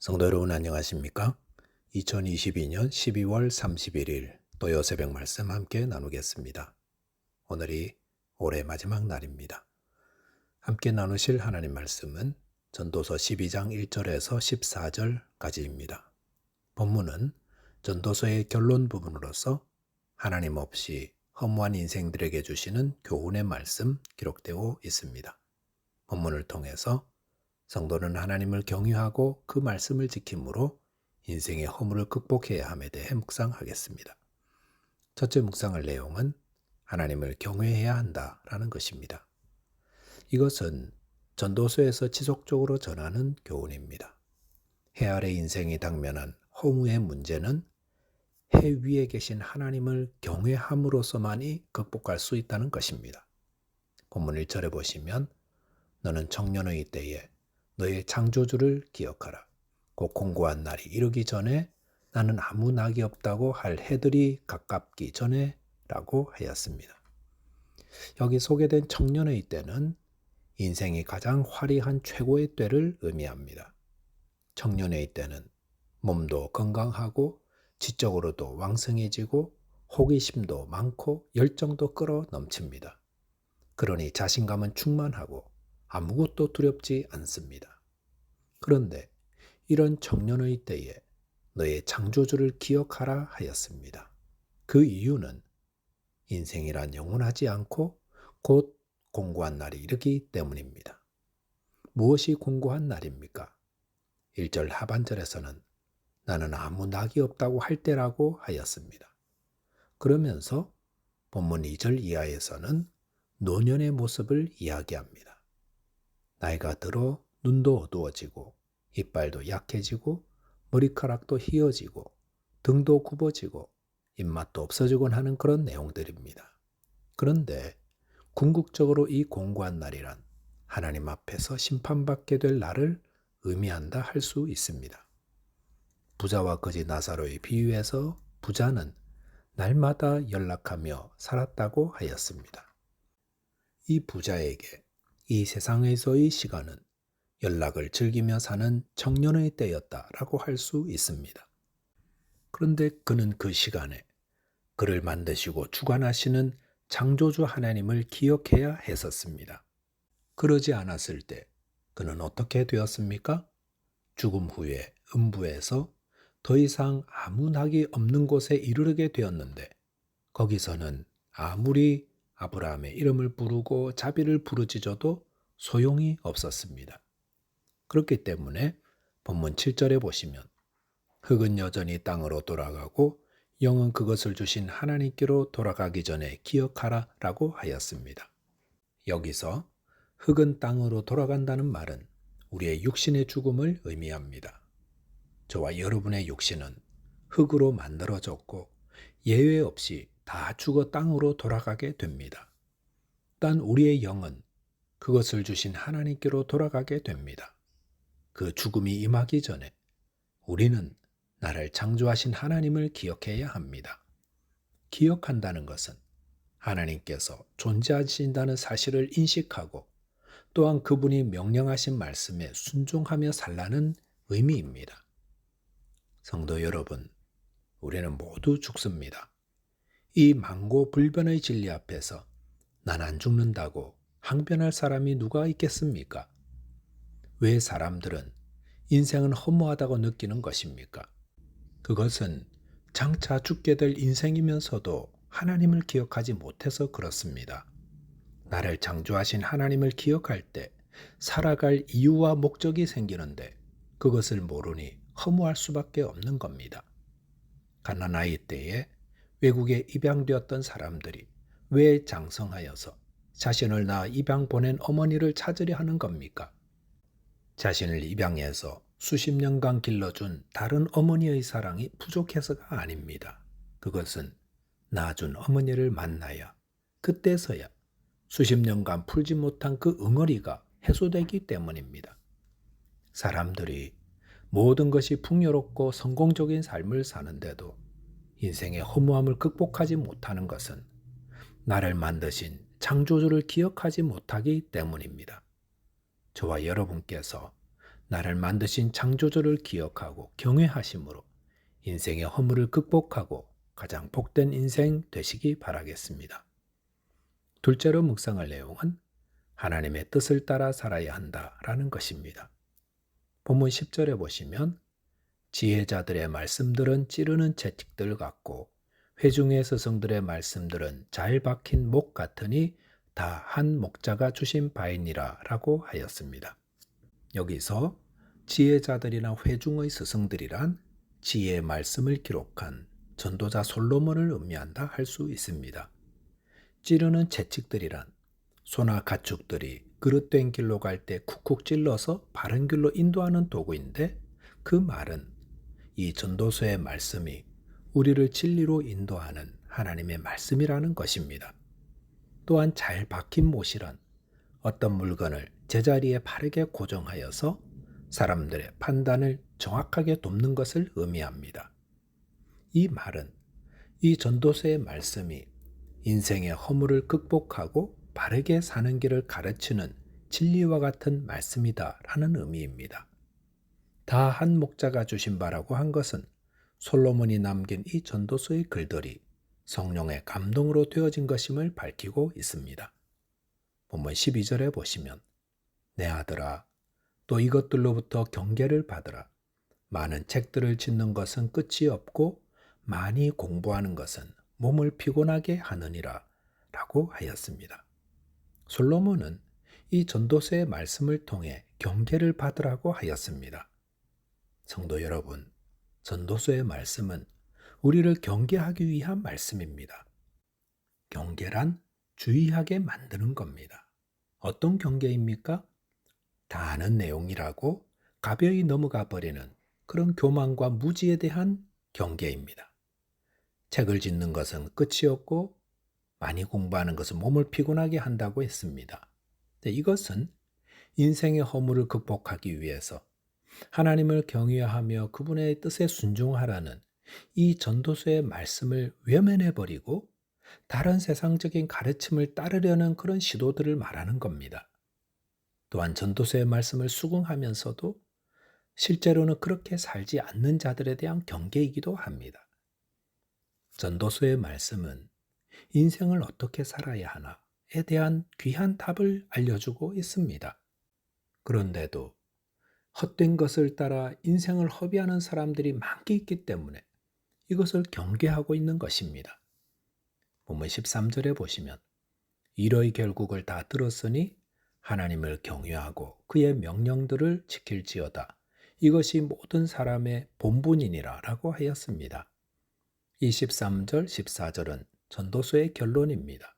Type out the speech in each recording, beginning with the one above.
성도 여러분 안녕하십니까? 2022년 12월 31일 또요새벽 말씀 함께 나누겠습니다. 오늘이 올해 마지막 날입니다. 함께 나누실 하나님 말씀은 전도서 12장 1절에서 14절까지입니다. 본문은 전도서의 결론 부분으로서 하나님 없이 허무한 인생들에게 주시는 교훈의 말씀 기록되어 있습니다. 본문을 통해서 성도는 하나님을 경외하고 그 말씀을 지킴으로 인생의 허물을 극복해야 함에 대해 묵상하겠습니다. 첫째 묵상할 내용은 하나님을 경외해야 한다라는 것입니다. 이것은 전도서에서 지속적으로 전하는 교훈입니다. 해 아래 인생이 당면한 허무의 문제는 해 위에 계신 하나님을 경외함으로써만이 극복할 수 있다는 것입니다. 본문 1절에 보시면 너는 청년의 때에 너의 창조주를 기억하라. 곧 공고한 날이 이르기 전에 나는 아무 낙이 없다고 할 해들이 가깝기 전에 라고 하였습니다. 여기 소개된 청년의 때는 인생이 가장 화려한 최고의 때를 의미합니다. 청년의 때는 몸도 건강하고 지적으로도 왕성해지고 호기심도 많고 열정도 끌어 넘칩니다. 그러니 자신감은 충만하고 아무것도 두렵지 않습니다. 그런데 이런 청년의 때에 너의 창조주를 기억하라 하였습니다. 그 이유는 인생이란 영원하지 않고 곧 공고한 날이 이르기 때문입니다. 무엇이 공고한 날입니까? 1절 하반절에서는 나는 아무 낙이 없다고 할 때라고 하였습니다. 그러면서 본문 2절 이하에서는 노년의 모습을 이야기합니다. 나이가 들어 눈도 어두워지고 이빨도 약해지고 머리카락도 휘어지고 등도 굽어지고 입맛도 없어지곤 하는 그런 내용들입니다. 그런데 궁극적으로 이 공고한 날이란 하나님 앞에서 심판받게 될 날을 의미한다 할 수 있습니다. 부자와 거지 나사로의 비유에서 부자는 날마다 연락하며 살았다고 하였습니다. 이 부자에게 이 세상에서의 시간은 연락을 즐기며 사는 청년의 때였다라고 할 수 있습니다. 그런데 그는 그 시간에 그를 만드시고 주관하시는 창조주 하나님을 기억해야 했었습니다. 그러지 않았을 때 그는 어떻게 되었습니까? 죽음 후에 음부에서 더 이상 아무 낙이 없는 곳에 이르게 되었는데 거기서는 아무리 아브라함의 이름을 부르고 자비를 부르짖어도 소용이 없었습니다. 그렇기 때문에 본문 7절에 보시면 흙은 여전히 땅으로 돌아가고 영은 그것을 주신 하나님께로 돌아가기 전에 기억하라 라고 하였습니다. 여기서 흙은 땅으로 돌아간다는 말은 우리의 육신의 죽음을 의미합니다. 저와 여러분의 육신은 흙으로 만들어졌고 예외 없이 다 죽어 땅으로 돌아가게 됩니다. 단 우리의 영은 그것을 주신 하나님께로 돌아가게 됩니다. 그 죽음이 임하기 전에 우리는 나를 창조하신 하나님을 기억해야 합니다. 기억한다는 것은 하나님께서 존재하신다는 사실을 인식하고 또한 그분이 명령하신 말씀에 순종하며 살라는 의미입니다. 성도 여러분, 우리는 모두 죽습니다. 이 만고불변의 진리 앞에서 난 안 죽는다고 항변할 사람이 누가 있겠습니까? 왜 사람들은 인생은 허무하다고 느끼는 것입니까? 그것은 장차 죽게 될 인생이면서도 하나님을 기억하지 못해서 그렇습니다. 나를 창조하신 하나님을 기억할 때 살아갈 이유와 목적이 생기는데 그것을 모르니 허무할 수밖에 없는 겁니다. 가나나이 때에 외국에 입양되었던 사람들이 왜 장성하여서 자신을 낳아 입양 보낸 어머니를 찾으려 하는 겁니까? 자신을 입양해서 수십 년간 길러준 다른 어머니의 사랑이 부족해서가 아닙니다. 그것은 낳아준 어머니를 만나야 그때서야 수십 년간 풀지 못한 그 응어리가 해소되기 때문입니다. 사람들이 모든 것이 풍요롭고 성공적인 삶을 사는데도 인생의 허무함을 극복하지 못하는 것은 나를 만드신 창조주를 기억하지 못하기 때문입니다. 저와 여러분께서 나를 만드신 창조주를 기억하고 경외하심으로 인생의 허물을 극복하고 가장 복된 인생 되시기 바라겠습니다. 둘째로 묵상할 내용은 하나님의 뜻을 따라 살아야 한다라는 것입니다. 본문 10절에 보시면 지혜자들의 말씀들은 찌르는 채찍들 같고 회중의 스승들의 말씀들은 잘 박힌 목 같으니 다 한 목자가 주신 바이니라 라고 하였습니다. 여기서 지혜자들이나 회중의 스승들이란 지혜의 말씀을 기록한 전도자 솔로몬을 의미한다 할 수 있습니다. 찌르는 채찍들이란 소나 가축들이 그릇된 길로 갈 때 쿡쿡 찔러서 바른 길로 인도하는 도구인데 그 말은 이 전도서의 말씀이 우리를 진리로 인도하는 하나님의 말씀이라는 것입니다. 또한 잘 박힌 못이란 어떤 물건을 제자리에 바르게 고정하여서 사람들의 판단을 정확하게 돕는 것을 의미합니다. 이 말은 이 전도서의 말씀이 인생의 허물을 극복하고 바르게 사는 길을 가르치는 진리와 같은 말씀이다라는 의미입니다. 다 한 목자가 주신 바라고 한 것은 솔로몬이 남긴 이 전도서의 글들이 성령의 감동으로 되어진 것임을 밝히고 있습니다. 본문 12절에 보시면 내 아들아 또 이것들로부터 경계를 받으라. 많은 책들을 짓는 것은 끝이 없고 많이 공부하는 것은 몸을 피곤하게 하느니라 라고 하였습니다. 솔로몬은 이 전도서의 말씀을 통해 경계를 받으라고 하였습니다. 성도 여러분, 전도서의 말씀은 우리를 경계하기 위한 말씀입니다. 경계란 주의하게 만드는 겁니다. 어떤 경계입니까? 다 아는 내용이라고 가벼이 넘어가 버리는 그런 교만과 무지에 대한 경계입니다. 책을 짓는 것은 끝이 없고 많이 공부하는 것은 몸을 피곤하게 한다고 했습니다. 이것은 인생의 허물을 극복하기 위해서 하나님을 경외하며 그분의 뜻에 순종하라는 이 전도서의 말씀을 외면해버리고 다른 세상적인 가르침을 따르려는 그런 시도들을 말하는 겁니다. 또한 전도서의 말씀을 수긍하면서도 실제로는 그렇게 살지 않는 자들에 대한 경계이기도 합니다. 전도서의 말씀은 인생을 어떻게 살아야 하나에 대한 귀한 답을 알려주고 있습니다. 그런데도 헛된 것을 따라 인생을 허비하는 사람들이 많게 있기 때문에 이것을 경계하고 있는 것입니다. 본문 13절에 보시면 이러의 결국을 다 들었으니 하나님을 경외하고 그의 명령들을 지킬지어다. 이것이 모든 사람의 본분이니라 라고 하였습니다. 23절, 14절은 전도서의 결론입니다.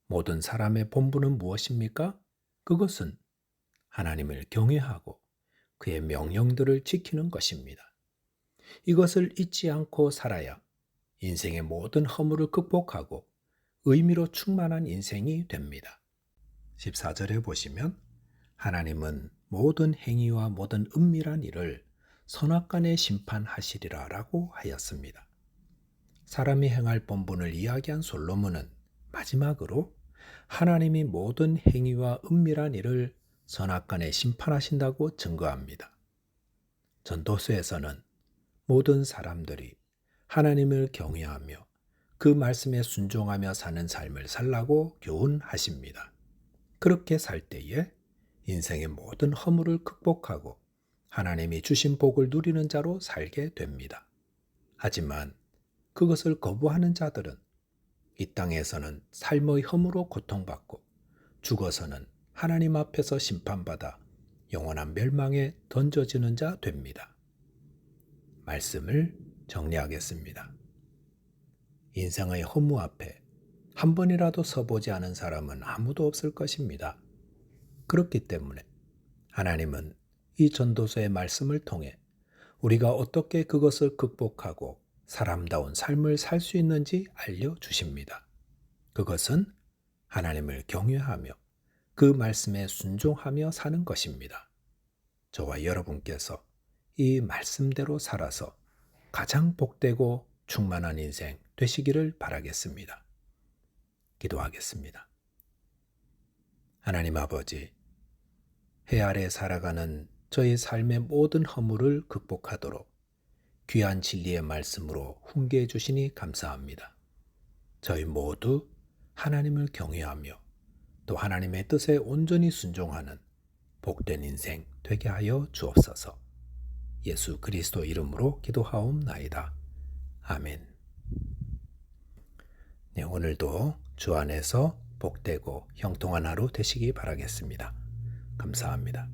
모든 사람의 본분은 무엇입니까? 그것은 하나님을 경외하고 그의 명령들을 지키는 것입니다. 이것을 잊지 않고 살아야 인생의 모든 허물을 극복하고 의미로 충만한 인생이 됩니다. 14절에 보시면 하나님은 모든 행위와 모든 은밀한 일을 선악간에 심판하시리라 라고 하였습니다. 사람이 행할 본분을 이야기한 솔로몬은 마지막으로 하나님이 모든 행위와 은밀한 일을 선악간에 심판하신다고 증거합니다. 전도서에서는 모든 사람들이 하나님을 경외하며 그 말씀에 순종하며 사는 삶을 살라고 교훈하십니다. 그렇게 살 때에 인생의 모든 허물을 극복하고 하나님이 주신 복을 누리는 자로 살게 됩니다. 하지만 그것을 거부하는 자들은 이 땅에서는 삶의 허물로 고통받고 죽어서는 하나님 앞에서 심판받아 영원한 멸망에 던져지는 자 됩니다. 말씀을 정리하겠습니다. 인생의 허무 앞에 한 번이라도 서보지 않은 사람은 아무도 없을 것입니다. 그렇기 때문에 하나님은 이 전도서의 말씀을 통해 우리가 어떻게 그것을 극복하고 사람다운 삶을 살 수 있는지 알려주십니다. 그것은 하나님을 경외하며 그 말씀에 순종하며 사는 것입니다. 저와 여러분께서 이 말씀대로 살아서 가장 복되고 충만한 인생 되시기를 바라겠습니다. 기도하겠습니다. 하나님 아버지, 해 아래 살아가는 저희 삶의 모든 허물을 극복하도록 귀한 진리의 말씀으로 훈계해 주시니 감사합니다. 저희 모두 하나님을 경외하며 또 하나님의 뜻에 온전히 순종하는 복된 인생 되게 하여 주옵소서. 예수 그리스도 이름으로 기도하옵나이다. 아멘. 네, 오늘도 주 안에서 복되고 형통한 하루 되시기 바라겠습니다. 감사합니다.